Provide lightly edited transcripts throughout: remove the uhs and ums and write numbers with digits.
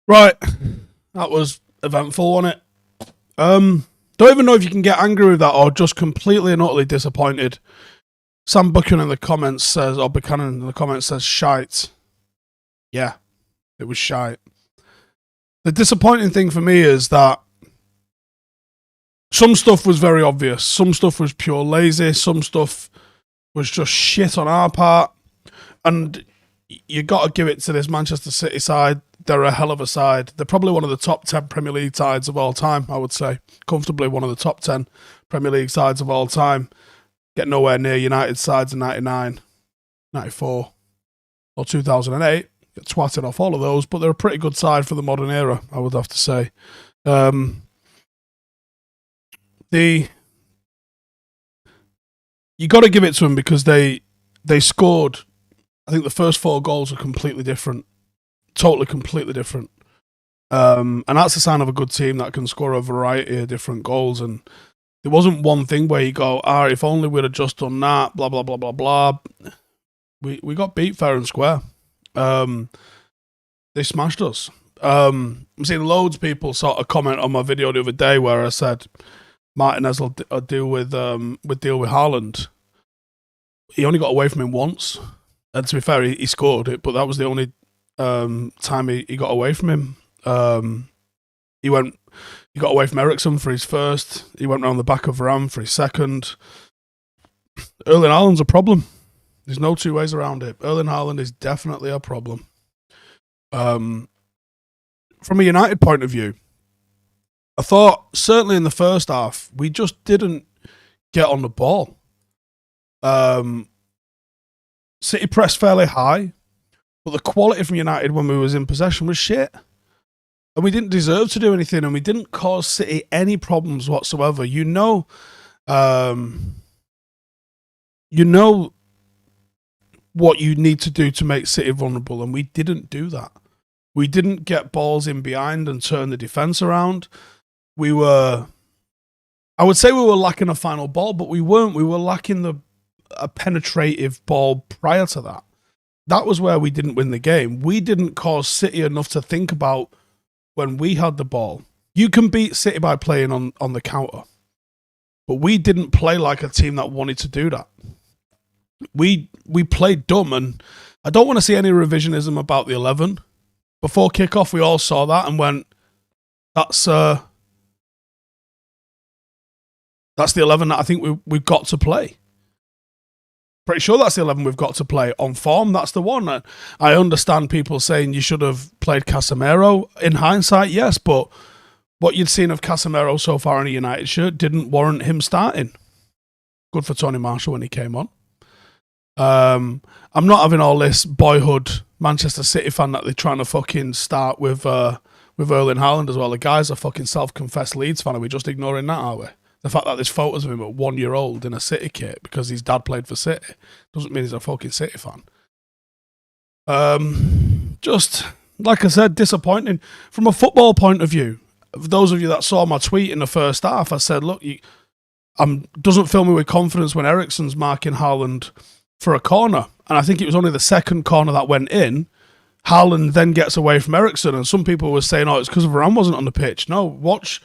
Right, that was eventful, wasn't it? Don't even know if you can get angry with that or just completely and utterly disappointed. Sam Buchanan in the comments says, or Buchanan in the comments says, shite. Yeah, it was shite. The disappointing thing for me is that some stuff was very obvious. Some stuff was pure lazy. Some stuff was just shit on our part. And you got to give it to this Manchester City side. They're a hell of a side. They're probably one of the top 10 Premier League sides of all time, I would say. Comfortably one of the top 10 Premier League sides of all time. Get nowhere near United sides in 99, 94, or 2008. Get twatted off all of those, but they're a pretty good side for the modern era, I would have to say. You got to give it to them because they scored. I think the first 4 goals are completely different, totally completely different, and that's a sign of a good team that can score a variety of different goals. And there wasn't one thing where you go, if only we'd have just done that, blah blah blah blah blah. We got beat fair and square. They smashed us. I'm seeing loads of people sort of comment on my video the other day where I said Martinez will deal with Haaland. He only got away from him once, and to be fair, he scored it, but that was the only time he got away from him. He got away from Eriksen for his first. He went round the back of Varane for his second. Erling Haaland's a problem. There's no two ways around it. Erling Haaland is definitely a problem. From a United point of view, I thought certainly in the first half we just didn't get on the ball. City pressed fairly high, but the quality from United when we was in possession was shit. And we didn't deserve to do anything, and we didn't cause City any problems whatsoever. You know what you need to do to make City vulnerable, and we didn't do that. We didn't get balls in behind and turn the defence around. I would say we were lacking a final ball, but we weren't. We were lacking a penetrative ball prior to that. That was where we didn't win the game. We didn't cause City enough to think about when we had the ball. You can beat City by playing on the counter, but we didn't play like a team that wanted to do that. We played dumb, and I don't want to see any revisionism about the 11. Before kickoff, we all saw that and went, that's the 11 that I think we've got to play. Pretty sure that's the 11 we've got to play. On form, that's the one. I understand people saying you should have played Casemiro. In hindsight, yes, but what you'd seen of Casemiro so far in a United shirt didn't warrant him starting. Good for Antony Martial when he came on. I'm not having all this boyhood Manchester City fan that they're trying to fucking start with Erling Haaland as well. The guy's a fucking self-confessed Leeds fan. Are we just ignoring that, are we? The fact that there's photos of him at 1 year old in a City kit because his dad played for City doesn't mean he's a fucking City fan. Just, like I said, disappointing. From a football point of view, for those of you that saw my tweet in the first half, I said, look, doesn't fill me with confidence when Eriksen's marking Haaland for a corner. And I think it was only the second corner that went in. Haaland then gets away from Eriksen, and some people were saying, it's because Varane wasn't on the pitch. No, watch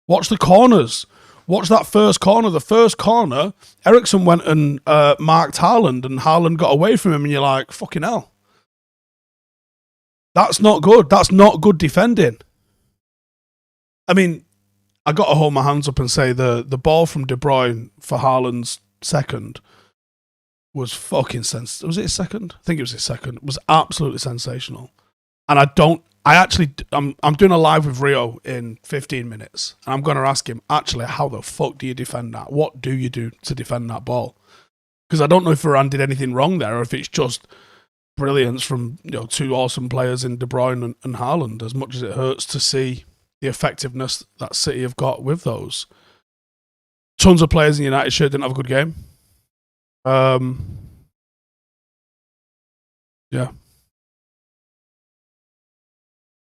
the corners. Watch that first corner. The first corner, Eriksen went and marked Haaland, and Haaland got away from him, and you're like, fucking hell. That's not good. That's not good defending. I mean, I got to hold my hands up and say the ball from De Bruyne for Haaland's second was fucking sensational. Was it his second? I think it was his second. It was absolutely sensational. And I'm doing a live with Rio in 15 minutes. And I'm going to ask him, actually, how the fuck do you defend that? What do you do to defend that ball? Because I don't know if Varane did anything wrong there or if it's just brilliance from two awesome players in De Bruyne and Haaland, as much as it hurts to see the effectiveness that City have got with those. Tons of players in United shirt didn't have a good game. Yeah.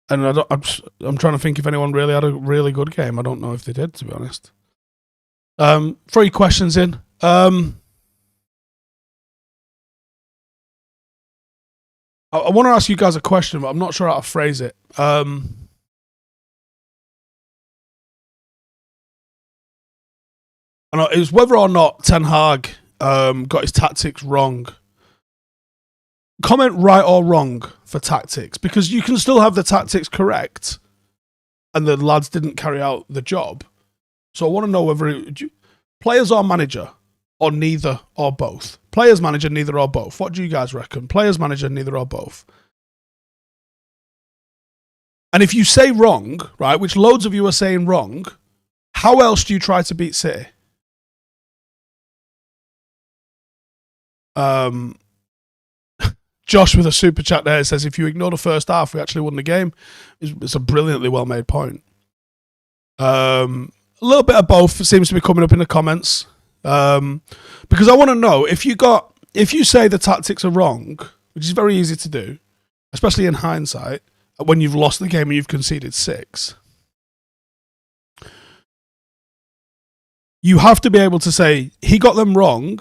And I'm trying to think if anyone really had a really good game. I don't know if they did, to be honest. 3 questions in. I want to ask you guys a question, but I'm not sure how to phrase it. And it was whether or not Ten Hag got his tactics wrong. Comment right or wrong for tactics, because you can still have the tactics correct and the lads didn't carry out the job. So I want to know whether players or manager, or neither or both. Players, manager, neither or both. What do you guys reckon? Players, manager, neither or both. And if you say wrong, right, which loads of you are saying wrong, how else do you try to beat City? Josh with a super chat there says, if you ignore the first half, we actually won the game. It's a brilliantly well made point. A little bit of both seems to be coming up in the comments. Because I want to know if you say the tactics are wrong, which is very easy to do, especially in hindsight, when you've lost the game and you've conceded 6. You have to be able to say, he got them wrong,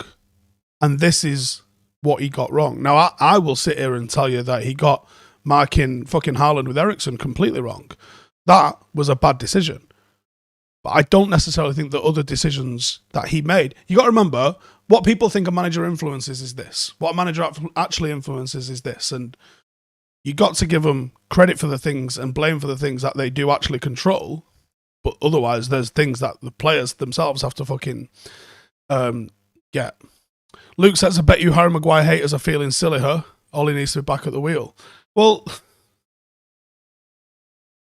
and this is what he got wrong. Now, I will sit here and tell you that he got marking fucking Haaland with Eriksen completely wrong. That was a bad decision. But I don't necessarily think the other decisions that he made. You got to remember, what people think a manager influences is this. What a manager actually influences is this. And you got to give them credit for the things and blame for the things that they do actually control. But otherwise, there's things that the players themselves have to fucking get. Luke says, I bet you Harry Maguire haters are feeling silly, huh? All he needs to be back at the wheel. Well,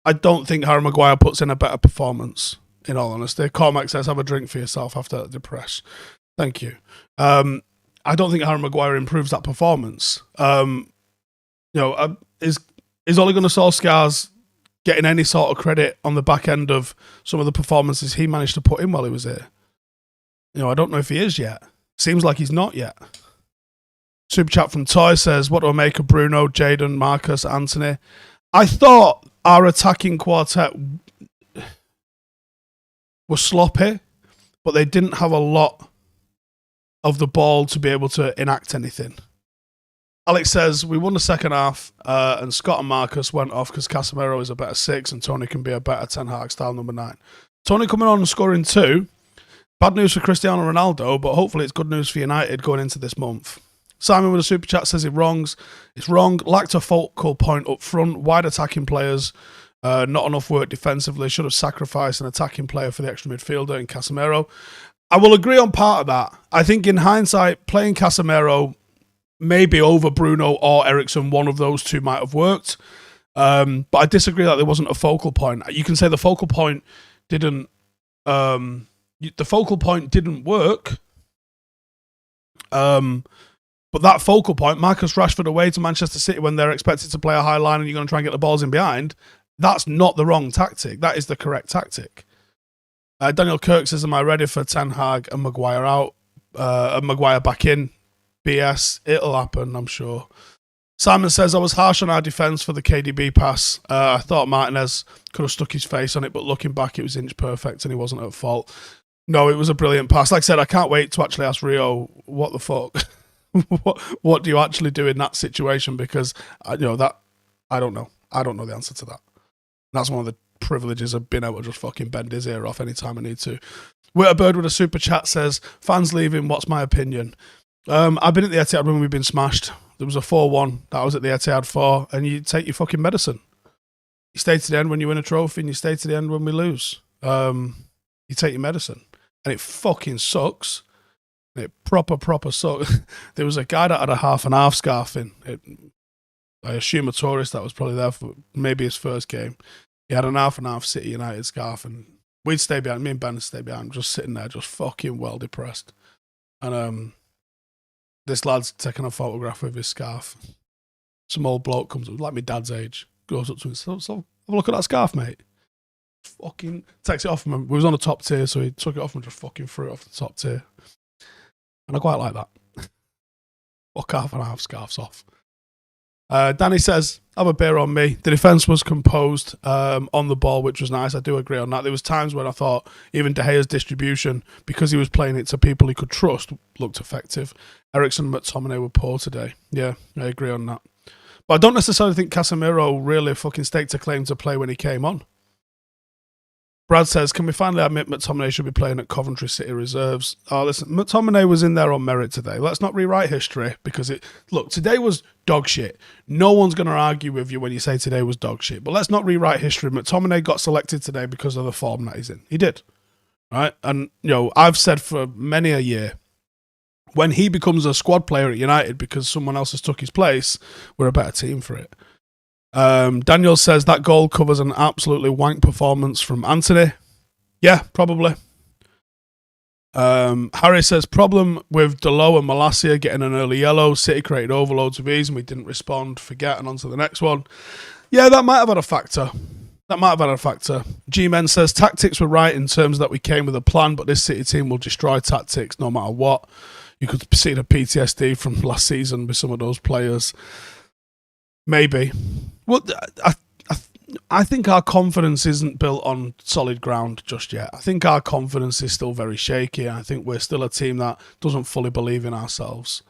I don't think Harry Maguire puts in a better performance, in all honesty. Cormac says, have a drink for yourself after that depress. Thank you. I don't think Harry Maguire improves that performance. Is Ole Gunnar Solskjaer's getting any sort of credit on the back end of some of the performances he managed to put in while he was here? I don't know if he is yet. Seems like he's not yet. Super chat from Toy says, what do I make of Bruno, Jadon, Marcus, Antony? I thought our attacking quartet was sloppy, but they didn't have a lot of the ball to be able to enact anything. Alex says, we won the second half, and Scott and Marcus went off because Casemiro is a better 6 and Tony can be a better Ten Hag style number 9. Tony coming on and scoring 2. Bad news for Cristiano Ronaldo, but hopefully it's good news for United going into this month. Simon with a super chat says it's wrong. Lacked a focal point up front. Wide attacking players. Not enough work defensively. Should have sacrificed an attacking player for the extra midfielder in Casemiro. I will agree on part of that. I think in hindsight, playing Casemiro maybe over Bruno or Eriksen, one of those two might have worked. But I disagree that there wasn't a focal point. You can say the focal point didn't work. But that focal point, Marcus Rashford away to Manchester City when they're expected to play a high line and you're going to try and get the balls in behind, that's not the wrong tactic. That is the correct tactic. Daniel Kirk says, am I ready for Ten Hag and Maguire out? And Maguire back in? BS. It'll happen, I'm sure. Simon says, I was harsh on our defence for the KDB pass. I thought Martinez could have stuck his face on it, but looking back, it was inch perfect and he wasn't at fault. No, it was a brilliant pass. Like I said, I can't wait to actually ask Rio, what the fuck? what do you actually do in that situation? Because, I don't know. I don't know the answer to that. That's one of the privileges of being able to just fucking bend his ear off anytime I need to. Witterbird with a super chat says, fans leaving, what's my opinion? I've been at the Etihad when we've been smashed. There was a 4-1 that I was at the Etihad for, and you take your fucking medicine. You stay to the end when you win a trophy, and you stay to the end when we lose. You take your medicine. And it fucking sucks. It proper sucks. There was a guy that had a half and half scarf in. I assume a tourist that was probably there for maybe his first game. He had an half and half City United scarf, and we'd stay behind. Me and Ben would stay behind, just sitting there, just fucking well depressed. And this lad's taking a photograph with his scarf. Some old bloke comes up, like my dad's age, goes up to him and says, so have a look at that scarf, mate. Fucking takes it off him. We was on the top tier, so he took it off and just fucking threw it off the top tier. And I quite like that. Fuck half and half scarves off. Danny says, have a beer on me. The defence was composed on the ball, which was nice. I do agree on that. There was times when I thought even De Gea's distribution, because he was playing it to people he could trust, looked effective. Eriksen and McTominay were poor today. Yeah, I agree on that. But I don't necessarily think Casemiro really fucking staked a claim to play when he came on. Brad says, can we finally admit McTominay should be playing at Coventry City reserves? Oh, listen, McTominay was in there on merit today. Let's not rewrite history because today was dog shit. No one's going to argue with you when you say today was dog shit. But let's not rewrite history. McTominay got selected today because of the form that he's in. He did. Right? And, I've said for many a year, when he becomes a squad player at United because someone else has took his place, we're a better team for it. Daniel says that goal covers an absolutely wank performance from Antony. Yeah, probably. Harry says problem with Delo and Malacia getting an early yellow. City created overloads of ease and we didn't respond. Forget and on to the next one. Yeah, that might have had a factor. G-Men says tactics were right in terms that we came with a plan, but this City team will destroy tactics no matter what. You could see the PTSD from last season with some of those players. Maybe. Well, I think our confidence isn't built on solid ground just yet. I think our confidence is still very shaky. I think we're still a team that doesn't fully believe in ourselves.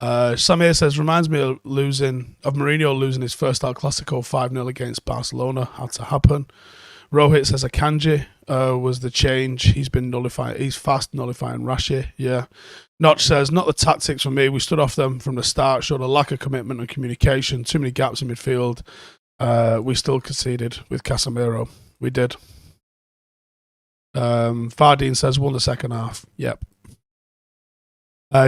Samir says, reminds me of Mourinho losing his first El Clasico 5-0 against Barcelona. Had to happen. Rohit says Akanji was the change. He's been nullified. He's fast nullifying Rashi. Yeah. Notch says, not the tactics for me. We stood off them from the start, showed a lack of commitment and communication, too many gaps in midfield. We still conceded with Casemiro. We did. Fardine says, won the second half. Yep.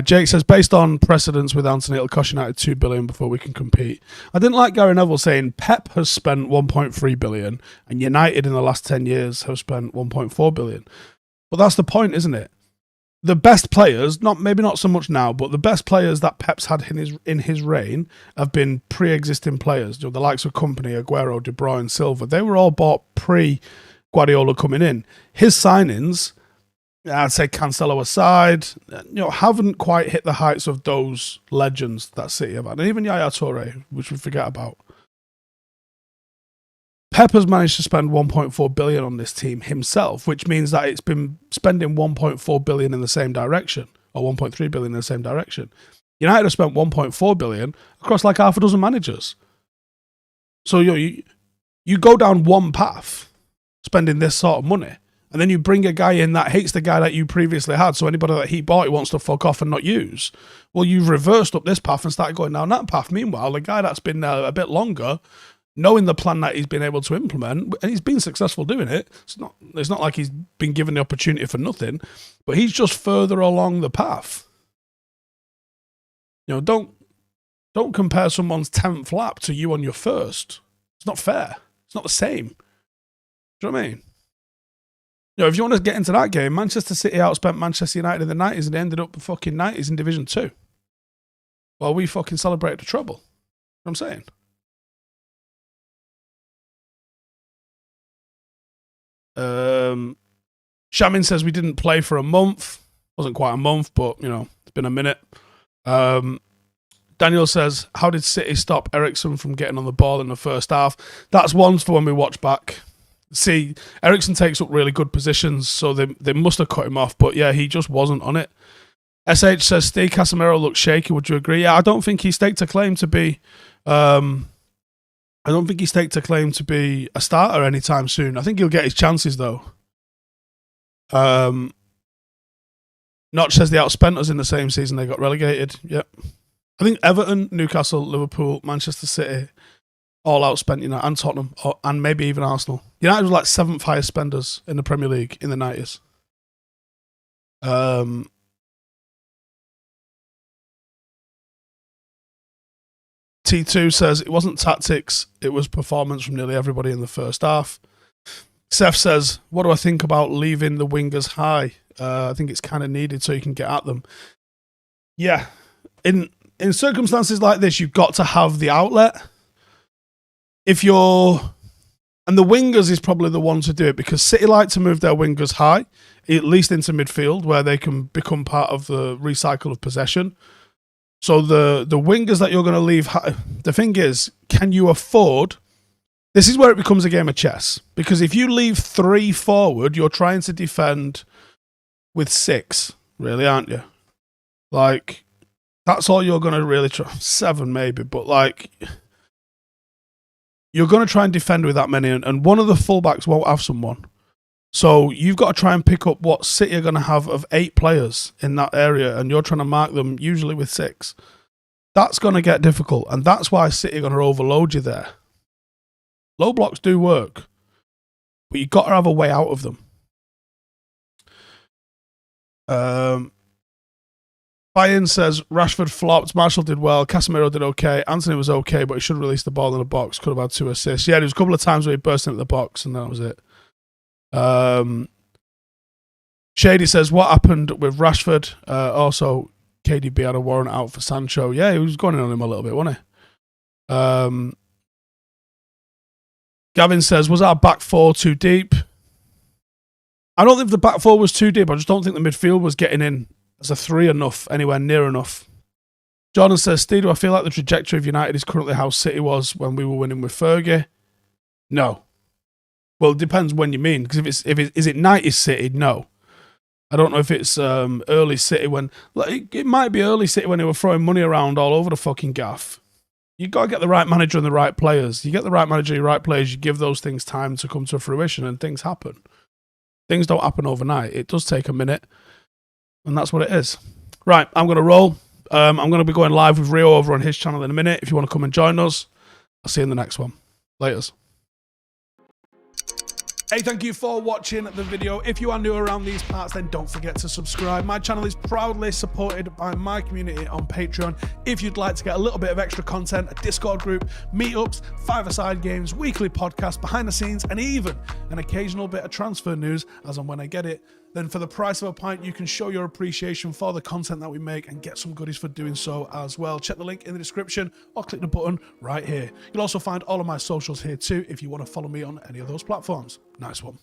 Jake says, based on precedence with Antony, it'll cost United $2 billion before we can compete. I didn't like Gary Neville saying Pep has spent $1.3 billion and United in the last 10 years have spent $1.4 billion. But that's the point, isn't it? The best players, maybe not so much now, but the best players that Pep's had in his reign have been pre-existing players. The likes of Company, Aguero, De Bruyne, Silva. They were all bought pre-Guardiola coming in. His signings, I'd say Cancelo aside, haven't quite hit the heights of those legends that City have had. And even Yaya Toure, which we forget about. Pep has managed to spend $1.4 billion on this team himself, which means that it's been spending $1.4 billion in the same direction, or $1.3 billion in the same direction. United have spent $1.4 billion across like half a dozen managers. So you go down one path, spending this sort of money, and then you bring a guy in that hates the guy that you previously had, so anybody that he bought he wants to fuck off and not use. Well, you've reversed up this path and started going down that path. Meanwhile, the guy that's been there a bit longer, knowing the plan that he's been able to implement, and he's been successful doing it, it's not like he's been given the opportunity for nothing, but he's just further along the path. Don't compare someone's 10th lap to you on your first. It's not fair. It's not the same. Do you know what I mean? If you want to get into that game, Manchester City outspent Manchester United in the 90s and they ended up the fucking 90s in Division 2. While we fucking celebrated the treble. You know what I'm saying? Shamin says we didn't play for a month. Wasn't quite a month, but it's been a minute. Daniel says, how did City stop Eriksen from getting on the ball in the first half? That's one for when we watch back. See, Eriksen takes up really good positions, so they must have cut him off, but yeah, he just wasn't on it. SH says Steve Casemiro looks shaky. Would you agree? Yeah, I don't think he's staked a claim to be a starter anytime soon. I think he'll get his chances, though. Notch says they outspent us in the same season they got relegated. Yep. I think Everton, Newcastle, Liverpool, Manchester City all outspent United and Tottenham, and maybe even Arsenal. United was like 7th highest spenders in the Premier League in the 90s. T2 says it wasn't tactics, it was performance from nearly everybody in the first half. Seth says, what do I think about leaving the wingers high? I think it's kind of needed so you can get at them. Yeah. In circumstances like this, you've got to have the outlet. And the wingers is probably the one to do it because City like to move their wingers high, at least into midfield, where they can become part of the recycle of possession. So the wingers that you're going to leave high, the thing is, can you afford... This is where it becomes a game of chess. Because if you leave 3 forward, you're trying to defend with 6, really, aren't you? Like, that's all you're going to really try. 7 maybe, but like... You're going to try and defend with that many, and one of the fullbacks won't have someone. So you've got to try and pick up what City are going to have of 8 players in that area, and you're trying to mark them usually with 6. That's going to get difficult, and that's why City are going to overload you there. Low blocks do work, but you've got to have a way out of them. Buy-in says Rashford flopped, Martial did well, Casemiro did okay, Antony was okay, but he should have released the ball in the box, could have had 2 assists. Yeah, there was a couple of times where he burst into the box, and that was it. Shady says, what happened with Rashford? Also, KDB had a warrant out for Sancho. Yeah, he was going in on him a little bit, wasn't he? Gavin says, was our back 4 too deep? I don't think the back 4 was too deep. I just don't think the midfield was getting in as a 3 enough, anywhere near enough. Jordan says, Steve, do I feel like the trajectory of United is currently how City was when we were winning with Fergie? No. Well, it depends when you mean, because is it 90s City? No. I don't know if it's early City when... Like, it might be early City when they were throwing money around all over the fucking gaff. You've got to get the right manager and the right players. You get the right manager and the right players, you give those things time to come to fruition, and things happen. Things don't happen overnight. It does take a minute, and that's what it is. Right, I'm going to roll. I'm going to be going live with Rio over on his channel in a minute. If you want to come and join us, I'll see you in the next one. Laters. Hey, thank you for watching the video. If you are new around these parts, then don't forget to subscribe. My channel is proudly supported by my community on Patreon. If you'd like to get a little bit of extra content, a Discord group, meetups, 5-a-side games, weekly podcasts, behind the scenes, and even an occasional bit of transfer news as and when I get it, then for the price of a pint, you can show your appreciation for the content that we make and get some goodies for doing so as well. Check the link in the description or click the button right here. You'll also find all of my socials here too if you want to follow me on any of those platforms. Nice one.